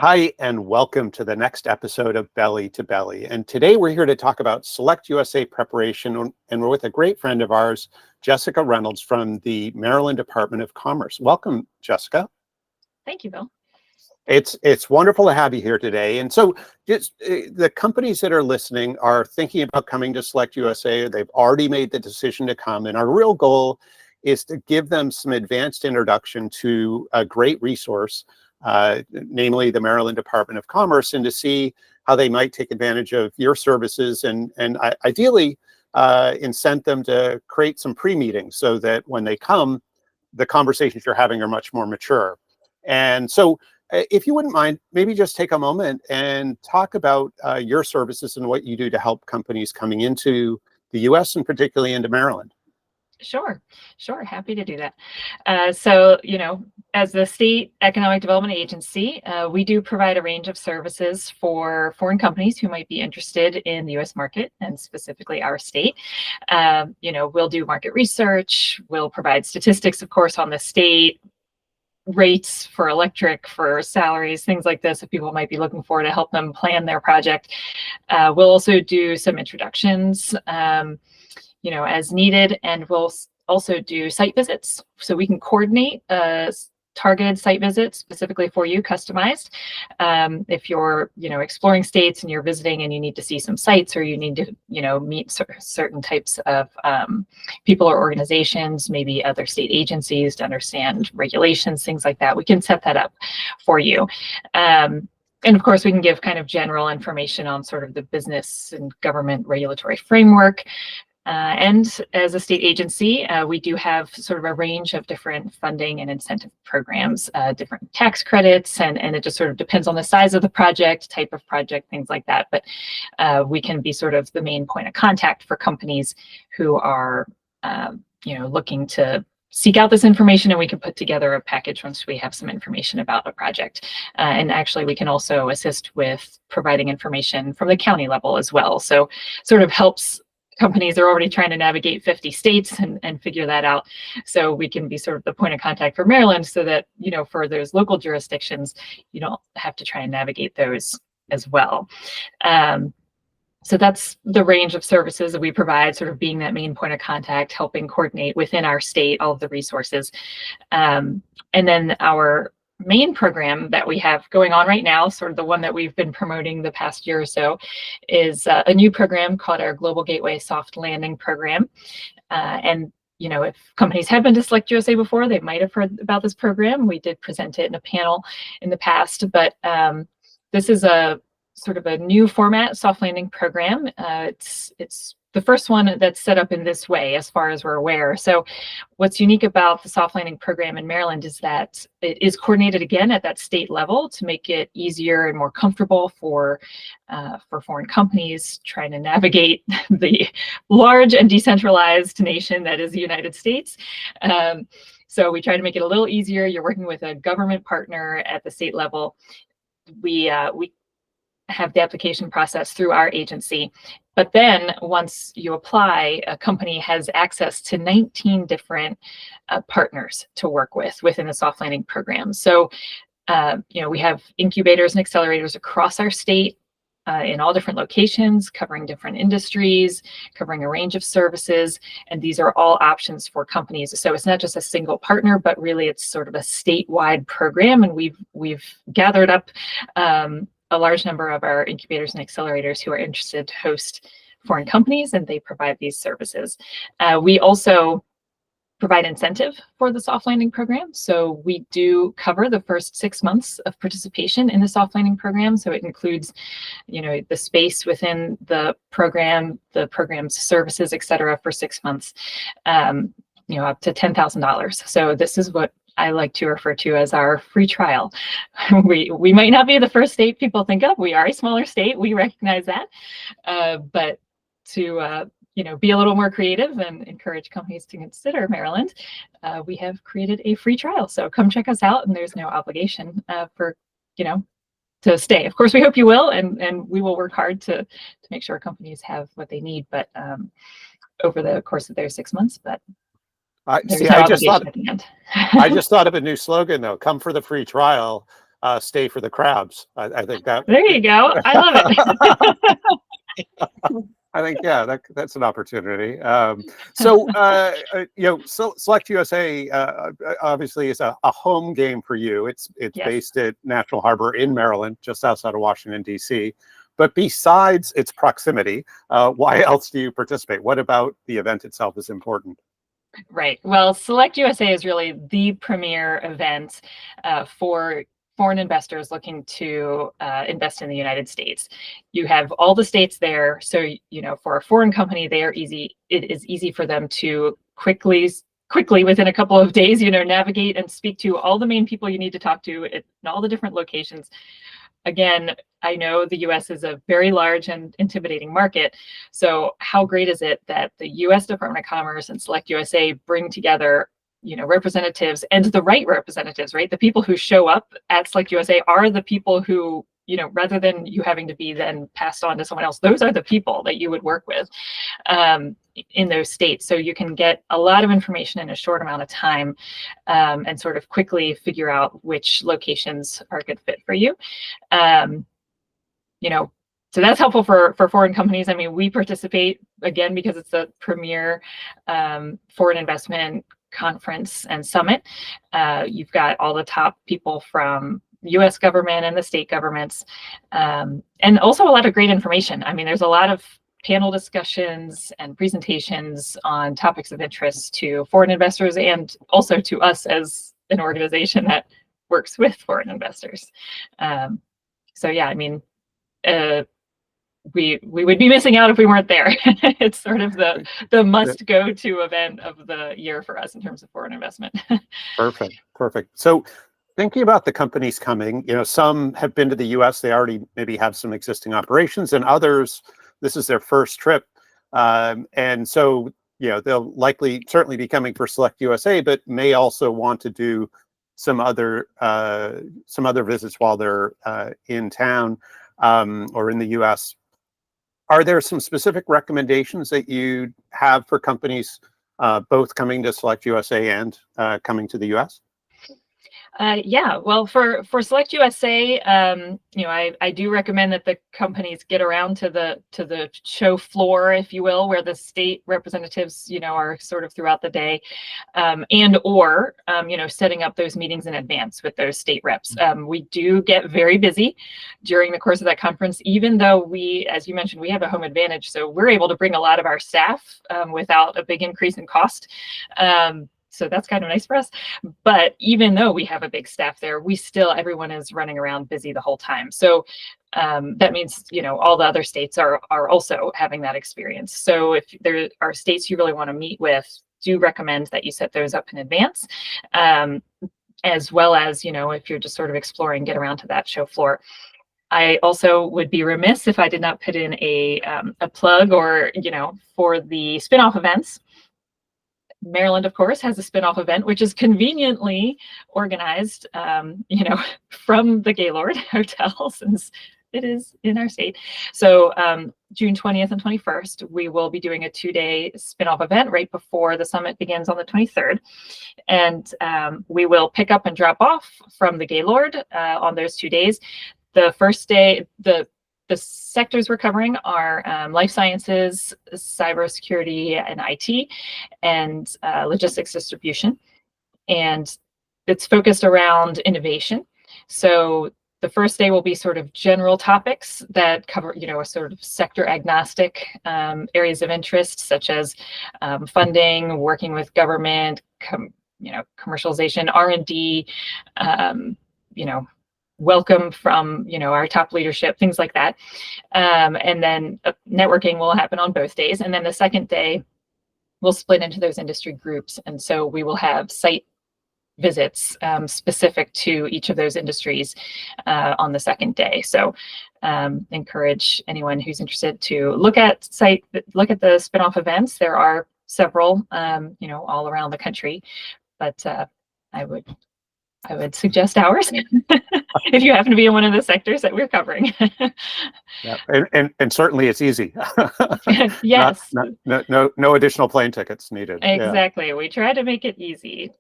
Hi, and welcome to the next episode of Belly to Belly. And today we're here to talk about SelectUSA preparation, and we're with a great friend of ours, Jessica Reynolds from the Maryland Department of Commerce. Welcome, Jessica. Thank you, Bill. It's wonderful to have you here today. And so just the companies that are listening are thinking about coming to SelectUSA. They've already made the decision to come. And our real goal is to give them some advanced introduction to a great resource, namely the Maryland Department of Commerce, and to see how they might take advantage of your services and ideally incent them to create some pre-meetings so that when they come, the conversations you're having are much more mature. And so if you wouldn't mind, maybe just take a moment and talk about your services and what you do to help companies coming into the US and particularly into Maryland. Sure. Happy to do that. So, as the State Economic Development Agency, we do provide a range of services for foreign companies who might be interested in the U.S. market and specifically our state. We'll do market research. We'll provide statistics, of course, on the state, rates for electric, for salaries, things like this that people might be looking for to help them plan their project. We'll also do some introductions, as needed, and we'll also do site visits. So we can coordinate targeted site visits specifically for you, customized. If you're, exploring states and you're visiting and you need to see some sites, or you need to, meet certain types of people or organizations, maybe other state agencies to understand regulations, things like that, we can set that up for you. And of course, we can give kind of general information on sort of the business and government regulatory framework. And as a state agency, we do have sort of a range of different funding and incentive programs, different tax credits, and it just sort of depends on the size of the project, type of project, things like that. But we can be sort of the main point of contact for companies who are, looking to seek out this information, and we can put together a package once we have some information about a project. And actually, we can also assist with providing information from the county level as well. So sort of helps companies are already trying to navigate 50 states and figure that out. So we can be sort of the point of contact for Maryland so that, for those local jurisdictions, you don't have to try and navigate those as well. So that's the range of services that we provide, sort of being that main point of contact, helping coordinate within our state all of the resources. And then our main program that we have going on right now, sort of the one that we've been promoting the past year or so, is a new program called our Global Gateway Soft Landing Program. And if companies have been to SelectUSA before, they might have heard about this program. We did present it in a panel in the past, but this is a sort of a new format soft landing program. It's the first one that's set up in this way, as far as we're aware. So what's unique about the soft landing program in Maryland is that it is coordinated again at that state level to make it easier and more comfortable for foreign companies trying to navigate the large and decentralized nation that is the United States. So we try to make it a little easier. You're working with a government partner at the state level. We have the application process through our agency. But then once you apply, a company has access to 19 different partners to work with within the soft landing program. So, we have incubators and accelerators across our state in all different locations, covering different industries, covering a range of services. And these are all options for companies. So it's not just a single partner, but really it's sort of a statewide program. And we've gathered up a large number of our incubators and accelerators who are interested to host foreign companies, and they provide these services. We also provide incentive for the soft landing program. So we do cover the first 6 months of participation in the soft landing program. So it includes, the space within the program's services, et cetera, for 6 months, up to $10,000. So this is what I like to refer to as our free trial. We might not be the first state people think of. We are a smaller state. We recognize that. But to be a little more creative and encourage companies to consider Maryland, we have created a free trial. So come check us out, and there's no obligation to stay. Of course, we hope you will, and we will work hard to make sure companies have what they need, but over the course of their 6 months. But I just thought of a new slogan, though. Come for the free trial, stay for the crabs. I think that. There you go. I love it. I think, yeah, that's an opportunity. So Select USA obviously is a home game for you. It's Yes. based at National Harbor in Maryland, just outside of Washington, D.C. But besides its proximity, why else do you participate? What about the event itself is important? Right. Well, Select USA is really the premier event for foreign investors looking to invest in the United States. You have all the states there, so for a foreign company, it is easy for them to quickly within a couple of days, navigate and speak to all the main people you need to talk to in all the different locations. Again, I know the US is a very large and intimidating market. So how great is it that the US Department of Commerce and Select USA bring together, representatives, and the right representatives, right? The people who show up at Select USA are the people who, rather than you having to be then passed on to someone else, those are the people that you would work with in those states. So you can get a lot of information in a short amount of time and sort of quickly figure out which locations are a good fit for you. So that's helpful for foreign companies. I mean, we participate again because it's the premier foreign investment conference and summit. You've got all the top people from US government and the state governments, and also a lot of great information. I mean, there's a lot of panel discussions and presentations on topics of interest to foreign investors and also to us as an organization that works with foreign investors. So yeah, I mean, we would be missing out if we weren't there. It's sort of the must go to event of the year for us in terms of foreign investment. Perfect. So thinking about the companies coming, some have been to the US, they already maybe have some existing operations, and others, this is their first trip. And so, they'll certainly be coming for Select USA, but may also want to do some other visits while they're in town or in the US. Are there some specific recommendations that you have for companies both coming to Select USA and coming to the US? Yeah, well, for Select USA, I do recommend that the companies get around to the show floor, if you will, where the state representatives, are sort of throughout the day, or setting up those meetings in advance with those state reps. We do get very busy during the course of that conference, even though we, as you mentioned, we have a home advantage, so we're able to bring a lot of our staff without a big increase in cost. So that's kind of nice for us. But even though we have a big staff there, everyone is running around busy the whole time. So that means, all the other states are also having that experience. So if there are states you really want to meet with, do recommend that you set those up in advance. As well as, if you're just sort of exploring, get around to that show floor. I also would be remiss if I did not put in a plug or, for the spin-off events. Maryland, of course, has a spinoff event, which is conveniently organized, from the Gaylord Hotel, since it is in our state. So June 20th and 21st, we will be doing a 2-day spinoff event right before the summit begins on the 23rd. And we will pick up and drop off from the Gaylord on those 2 days. The first day, the sectors we're covering are life sciences, cybersecurity, and IT, and logistics distribution. And it's focused around innovation. So the first day will be sort of general topics that cover, a sort of sector agnostic areas of interest, such as funding, working with government, commercialization, R&D, welcome from our top leadership, things like that. And then networking will happen on both days. And then the second day, we'll split into those industry groups. And so we will have site visits specific to each of those industries on the second day. So encourage anyone who's interested to look at the spinoff events. There are several, all around the country, but I would suggest ours if you happen to be in one of the sectors that we're covering. Yeah, and certainly it's easy. Yes. No additional plane tickets needed. Exactly. Yeah. We try to make it easy.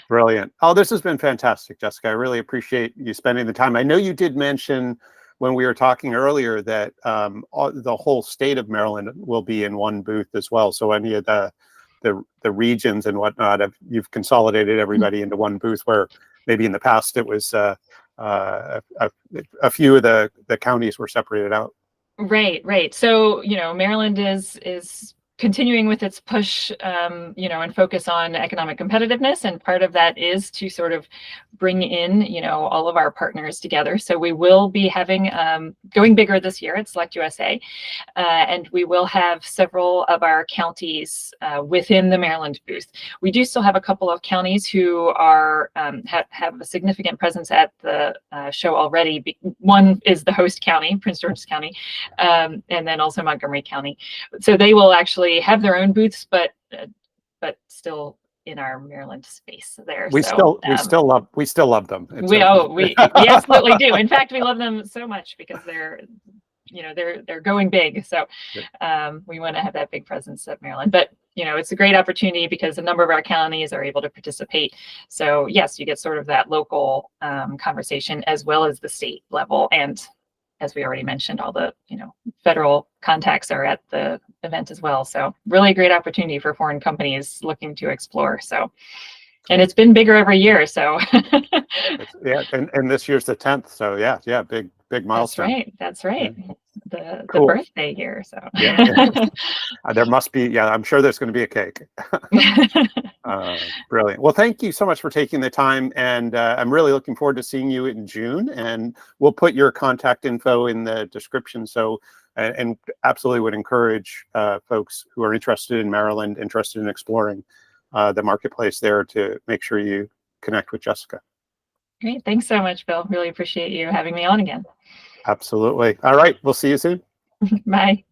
Brilliant. Oh, this has been fantastic, Jessica. I really appreciate you spending the time. I know you did mention when we were talking earlier that the whole state of Maryland will be in one booth as well. So any of the regions and whatnot, you've consolidated everybody into one booth, where maybe in the past it was a few of the counties were separated out. Right. So, Maryland is continuing with its push, and focus on economic competitiveness. And part of that is to sort of bring in, all of our partners together. So we will be having, going bigger this year at SelectUSA, and we will have several of our counties within the Maryland booth. We do still have a couple of counties who are have a significant presence at the show already. One is the host county, Prince George's County, and then also Montgomery County. So they will actually have their own booths, but still in our Maryland space there. We still love them. We absolutely do. In fact, we love them so much because they're going big. So we want to have that big presence at Maryland. But it's a great opportunity because a number of our counties are able to participate. So yes, you get sort of that local conversation as well as the state level. And as we already mentioned, all the federal contacts are at the event as well. So really a great opportunity for foreign companies looking to explore. So, and it's been bigger every year. So and this year's the 10th. So yeah, big milestone. That's right. The Cool. birthday year. So there must be. I'm sure there's going to be a cake. Brilliant. Well, thank you so much for taking the time, and I'm really looking forward to seeing you in June. And we'll put your contact info in the description. So, and absolutely would encourage folks who are interested in Maryland, interested in exploring the marketplace there, to make sure you connect with Jessica. Great. Thanks so much, Bill. Really appreciate you having me on again. Absolutely. All right. We'll see you soon. Bye.